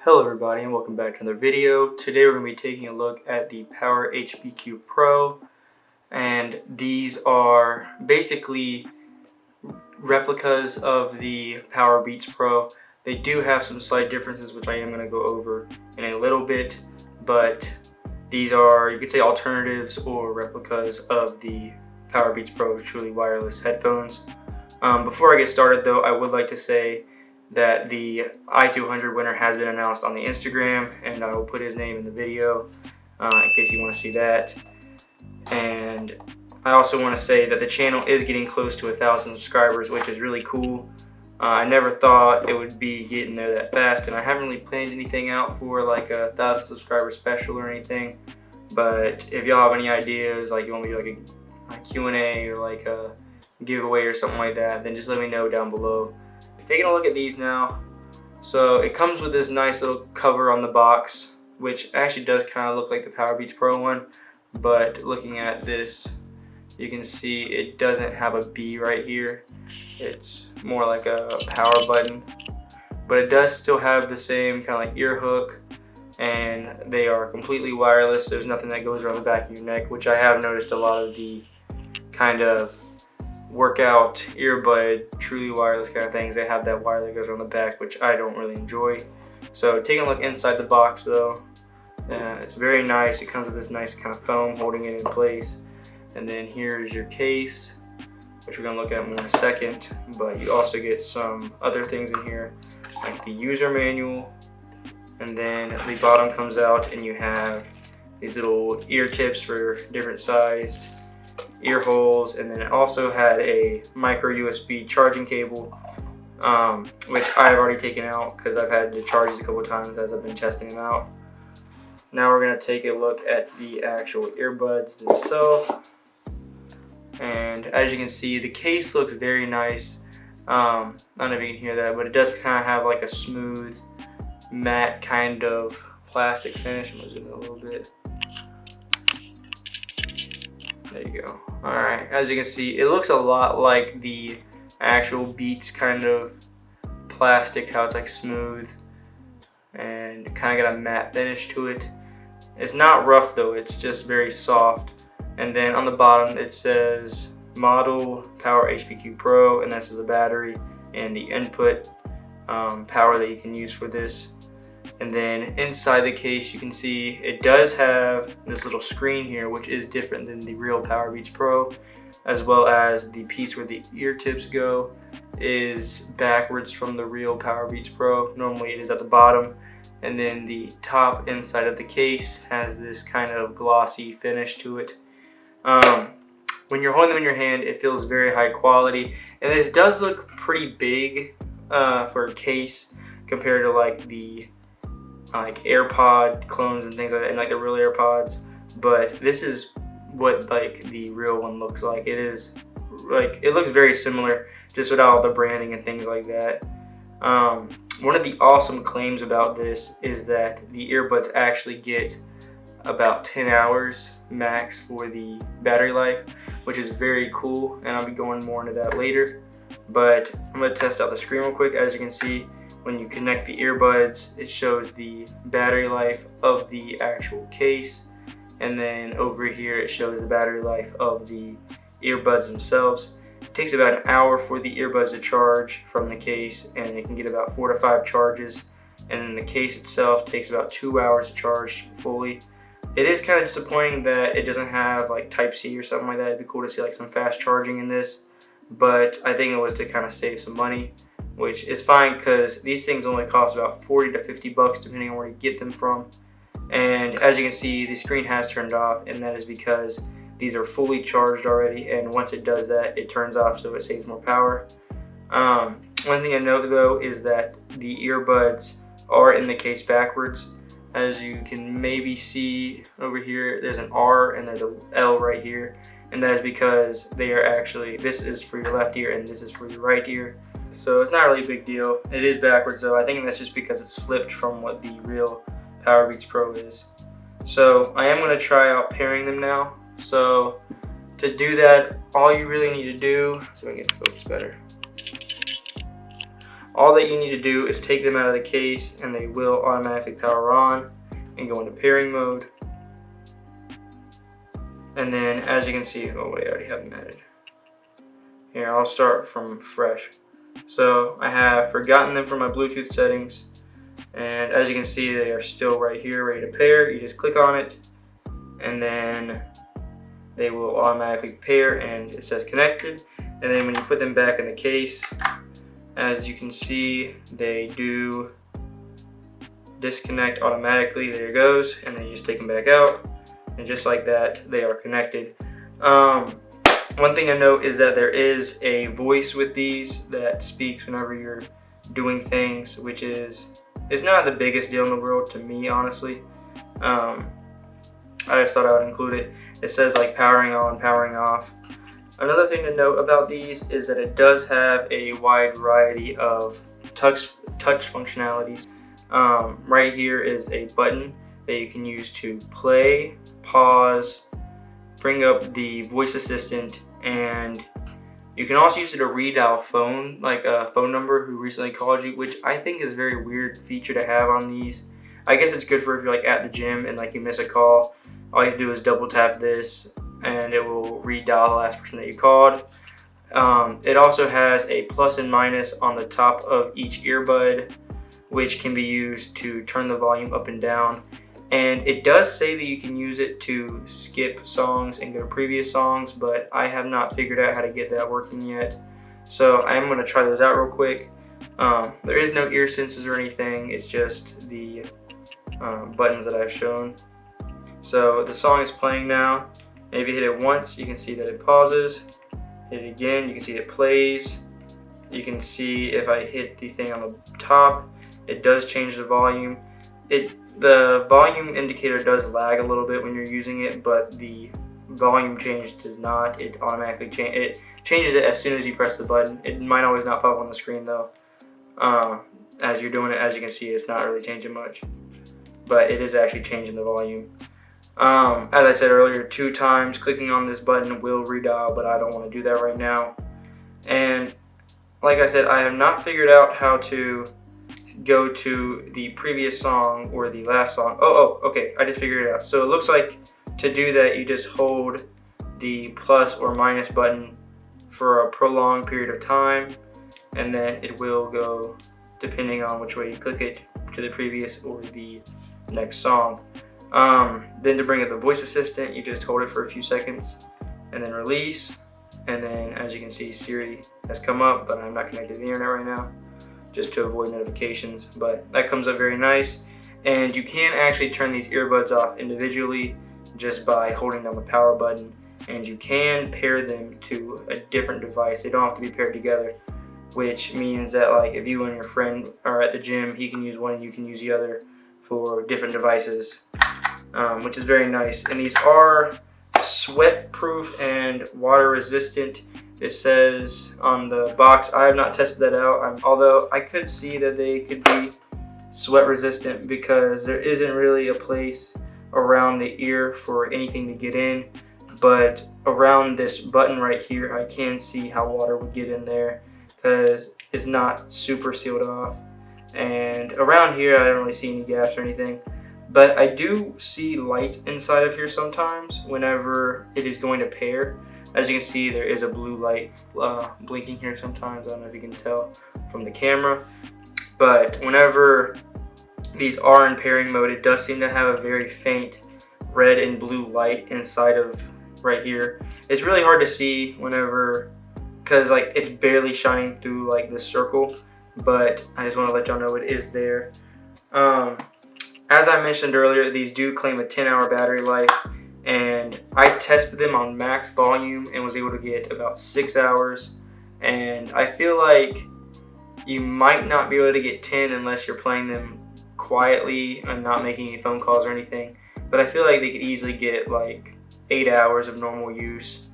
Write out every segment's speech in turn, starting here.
Hello everybody and welcome back to another video. Today we're going to be taking a look at the Power HBQ Pro, and these are basically replicas of the Powerbeats Pro. They do have some slight differences which I am going to go over in a little bit, but these are, you could say, alternatives or replicas of the Powerbeats Pro truly wireless headphones. Before I get started though, I would like to say that the i200 winner has been announced on the Instagram, and I will put his name in the video in case you want to see that. And I also want to say that the channel is getting close to 1,000 subscribers, which is really cool. I never thought it would be getting there that fast, and I haven't really planned anything out for like a 1,000 subscriber special or anything. But if y'all have any ideas, like you want me to do like a Q&A or like a giveaway or something like that, then just let me know down below. Taking a look at these now. So it comes with this nice little cover on the box, which actually does kind of look like the Powerbeats Pro one, but looking at this, you can see it doesn't have a B right here. It's more like a power button, but it does still have the same kind of like ear hook, and they are completely wireless. There's nothing that goes around the back of your neck, which I have noticed a lot of the kind of workout earbud truly wireless kind of things, they have that wire that goes on the back, which I don't really enjoy. So taking a look inside the box though, it's very nice. It comes with this nice kind of foam holding it in place, and then here's your case, which we're going to look at more in a second. But you also get some other things in here like the user manual, and then the bottom comes out and you have these little ear tips for different sized ear holes, and then it also had a micro USB charging cable, which I've already taken out because I've had to charge it a couple of times as I've been testing them out. Now we're going to take a look at the actual earbuds themselves, and as you can see, the case looks very nice. I don't know if you can hear that, but it does kind of have like a smooth matte kind of plastic finish. I'm going to zoom in a little bit. There you go. Alright, as you can see, it looks a lot like the actual Beats kind of plastic, how it's like smooth and kind of got a matte finish to it. It's not rough though, it's just very soft. And then on the bottom it says model Power HBQ Pro, and this is the battery and the input power that you can use for this. And then inside the case you can see it does have this little screen here, which is different than the real Powerbeats Pro, as well as the piece where the ear tips go is backwards from the real Powerbeats Pro. Normally it is at the bottom, and then the top inside of the case has this kind of glossy finish to it. When you're holding them in your hand, it feels very high quality, and this does look pretty big for a case compared to like the AirPod clones and things like that, and like the real AirPods. But this is what like the real one looks like. It is like, it looks very similar, just without all the branding and things like that. One of the awesome claims about this is that the earbuds actually get about 10 hours max for the battery life, which is very cool, and I'll be going more into that later. But I'm going to test out the screen real quick. As you can see, when you connect the earbuds, it shows the battery life of the actual case, and then over here it shows the battery life of the earbuds themselves. It takes about an hour for the earbuds to charge from the case, and it can get about 4 to 5 charges, and then the case itself takes about 2 hours to charge fully. It is kind of disappointing that it doesn't have like Type-C or something like that. It'd be cool to see like some fast charging in this, but I think it was to kind of save some money, which is fine because these things only cost about 40 to 50 bucks depending on where you get them from. And as you can see, the screen has turned off, and that is because these are fully charged already, and once it does that, it turns off so it saves more power. One thing I note though is that the earbuds are in the case backwards. As you can maybe see over here, there's an R and there's an L right here, and that is because they are actually, this is for your left ear and this is for your right ear. So it's not really a big deal. It is backwards though. I think that's just because it's flipped from what the real Powerbeats Pro is. So I am going to try out pairing them now. So to do that, all you really need to do, so I can get the focus better. All that you need to do is take them out of the case and they will automatically power on and go into pairing mode. And then as you can see, oh wait, I already have them added. Here, I'll start from fresh. So I have forgotten them from my Bluetooth settings, and as you can see, they are still right here ready to pair. You just click on it and then they will automatically pair and it says connected. And then when you put them back in the case, as you can see, they do disconnect automatically. There it goes, and then you just take them back out, and just like that, they are connected. One thing to note is that there is a voice with these that speaks whenever you're doing things, which is not the biggest deal in the world to me, honestly. I just thought I would include it. It says like powering on, powering off. Another thing to note about these is that it does have a wide variety of touch functionalities. Right here is a button that you can use to play, pause, bring up the voice assistant, and you can also use it to redial phone, like a phone number who recently called you, which I think is a very weird feature to have on these. I guess it's good for if you're like at the gym and like you miss a call. All you have to do is double tap this and it will redial the last person that you called. It also has a plus and minus on the top of each earbud, which can be used to turn the volume up and down. And it does say that you can use it to skip songs and go to previous songs, but I have not figured out how to get that working yet. So I am going to try those out real quick. There is no ear sensors or anything, it's just the buttons that I've shown. So the song is playing now. Maybe hit it once, you can see that it pauses. Hit it again, you can see it plays. You can see if I hit the thing on the top, it does change the volume. The volume indicator does lag a little bit when you're using it, but the volume change does not. It automatically changes it as soon as you press the button. It might always not pop on the screen though. As you're doing it, as you can see, it's not really changing much, but it is actually changing the volume. As I said earlier, 2 times clicking on this button will redial, but I don't want to do that right now. And like I said, I have not figured out how to go to the previous song or the last song. Okay, I just figured it out. So it looks like to do that, you just hold the plus or minus button for a prolonged period of time, and then it will go, depending on which way you click it, to the previous or the next song. Then to bring up the voice assistant, you just hold it for a few seconds and then release, and then as you can see, Siri has come up, but I'm not connected to the internet right now just to avoid notifications, but that comes up very nice. And you can actually turn these earbuds off individually just by holding down the power button, and you can pair them to a different device. They don't have to be paired together, which means that like if you and your friend are at the gym, he can use one and you can use the other for different devices, which is very nice. And these are sweat proof and water resistant. It says on the box. I have not tested that out, although I could see that they could be sweat resistant because there isn't really a place around the ear for anything to get in, but around this button right here I can see how water would get in there because it's not super sealed off. And around here I don't really see any gaps or anything, but I do see lights inside of here sometimes whenever it is going to pair. As you can see, there is a blue light blinking here sometimes. I don't know if you can tell from the camera, but whenever these are in pairing mode, it does seem to have a very faint red and blue light inside of right here. It's really hard to see whenever, because like it's barely shining through like this circle, but I just want to let y'all know it is there. As I mentioned earlier, these do claim a 10-hour battery life, and I tested them on max volume and was able to get about 6 hours, and I feel like you might not be able to get 10 unless you're playing them quietly and not making any phone calls or anything, but I feel like they could easily get like 8 hours of normal use,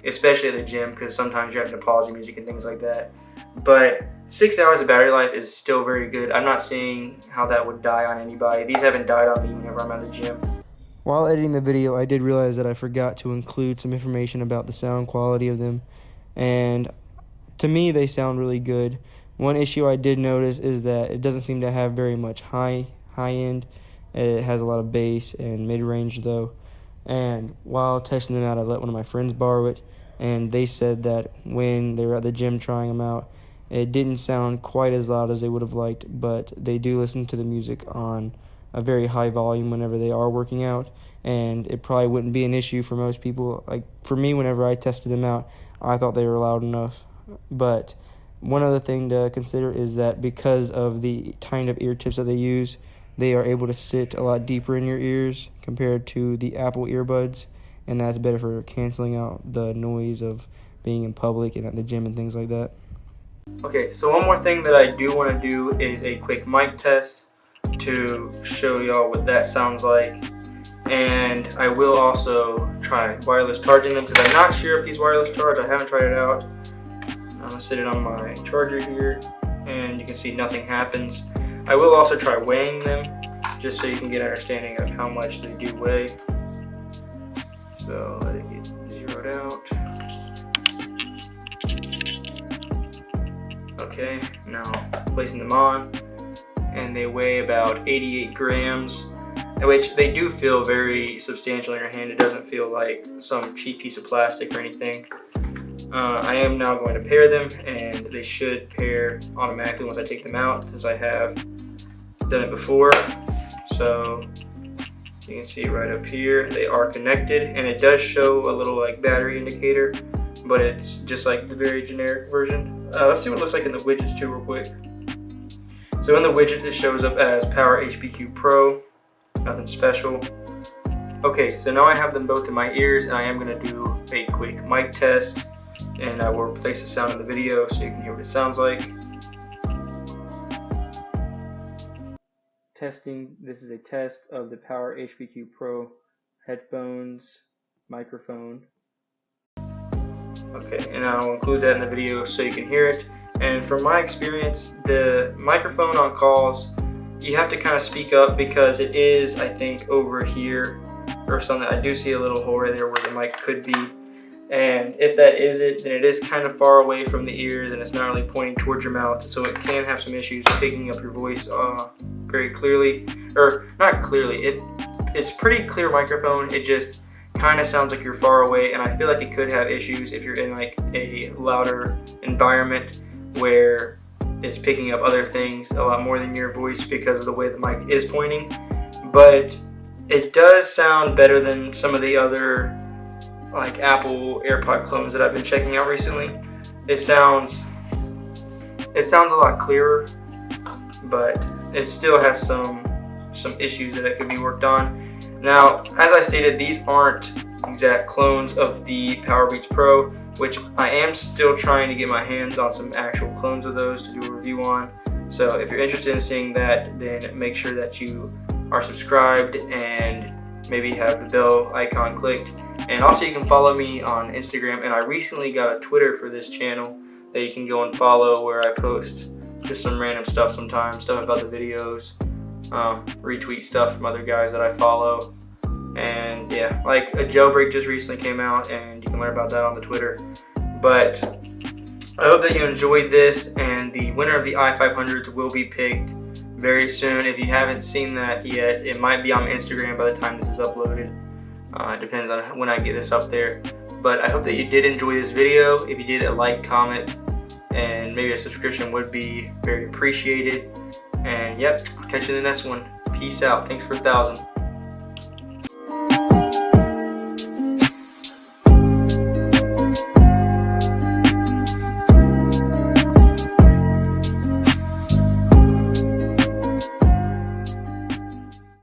especially at the gym, because sometimes you're having to pause the music and things like that. But 6 hours of battery life is still very good. I'm not seeing how that would die on anybody. These haven't died on me whenever I'm at the gym. While editing the video, I did realize that I forgot to include some information about the sound quality of them, and to me they sound really good. One issue I did notice is that it doesn't seem to have very much high end. It has a lot of bass and mid-range though. And while testing them out, I let one of my friends borrow it, and they said that when they were at the gym trying them out, it didn't sound quite as loud as they would have liked, but they do listen to the music on a very high volume whenever they are working out, and it probably wouldn't be an issue for most people. Like for me, whenever I tested them out, I thought they were loud enough. But one other thing to consider is that because of the kind of ear tips that they use, they are able to sit a lot deeper in your ears compared to the Apple earbuds, and that's better for canceling out the noise of being in public and at the gym and things like that. Okay, so one more thing that I do want to do is a quick mic test to show y'all what that sounds like. And I will also try wireless charging them because I'm not sure if these wireless charge. I haven't tried it out. I'm going to sit it on my charger here, and you can see nothing happens. I will also try weighing them just so you can get an understanding of how much they do weigh. So let it get zeroed out. Okay, now placing them on, and they weigh about 88 grams, which they do feel very substantial in your hand. It doesn't feel like some cheap piece of plastic or anything. I am now going to pair them, and they should pair automatically once I take them out, since I have done it before. So you can see right up here they are connected, and it does show a little like battery indicator, but it's just like the very generic version. Let's see what it looks like in the widgets too real quick. So in the widget it shows up as Power HPQ Pro, nothing special. Okay, so now I have them both in my ears, and I am going to do a quick mic test, and I will replace the sound in the video so you can hear what it sounds like. Testing, this is a test of the Power HPQ Pro headphones microphone. Okay, and I'll include that in the video so you can hear it. And from my experience, the microphone on calls, you have to kind of speak up because it is, I think, over here or something. I do see a little hole right there where the mic could be. And if that is it, then it is kind of far away from the ears and it's not really pointing towards your mouth. So it can have some issues picking up your voice very clearly. Or not clearly, it's pretty clear microphone. It just kind of sounds like you're far away, and I feel like it could have issues if you're in like a louder environment where it's picking up other things a lot more than your voice because of the way the mic is pointing. But it does sound better than some of the other like Apple AirPod clones that I've been checking out recently. It sounds a lot clearer, but it still has some issues that it could be worked on. Now, as I stated, these aren't exact clones of the Powerbeats Pro, which I am still trying to get my hands on some actual clones of those to do a review on. So if you're interested in seeing that, then make sure that you are subscribed and maybe have the bell icon clicked. And also you can follow me on Instagram, and I recently got a Twitter for this channel that you can go and follow, where I post just some random stuff sometimes, stuff about the videos, retweet stuff from other guys that I follow. And yeah, like a jailbreak just recently came out, and you can learn about that on the Twitter. But I hope that you enjoyed this, and the winner of the i500s will be picked very soon. If you haven't seen that yet, it might be on Instagram by the time this is uploaded. It depends on when I get this up there. But I hope that you did enjoy this video. If you did, a like, comment, and maybe a subscription would be very appreciated. And yep, I'll catch you in the next one. Peace out. Thanks for 1,000.